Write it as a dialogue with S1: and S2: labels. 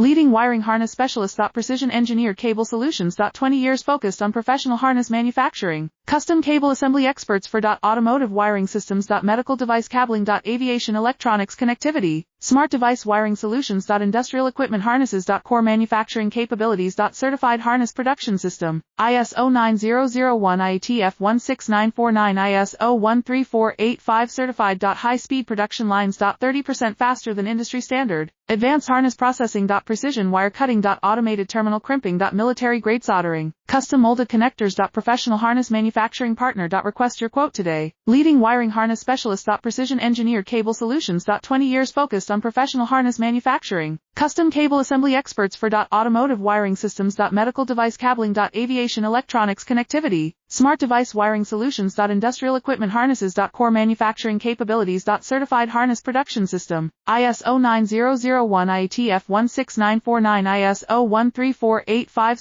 S1: Leading wiring harness specialist. Precision engineered cable solutions. 20 years focused on professional harness manufacturing. Custom cable assembly experts for automotive wiring systems. Medical device cabling. Aviation electronics connectivity. Smart device wiring solutions. Industrial equipment harnesses. Core manufacturing capabilities. Certified harness production system. ISO 9001 IATF 16949 ISO 13485 certified. High speed production lines. 30% faster than industry standard. Advanced harness processing. Precision wire cutting. Automated terminal crimping. Military grade soldering. Custom molded connectors. Professional harness manufacturing partner. Request your quote today. Leading wiring harness specialist. Precision engineered cable solutions. 20 years focused on professional harness manufacturing. Custom cable assembly experts for automotive wiring systems. Medical device cabling. Aviation electronics connectivity. Smart device wiring solutions. Industrial equipment harnesses. Core manufacturing capabilities. Certified harness production system. ISO 9001 IATF 16949 ISO 13485 certified.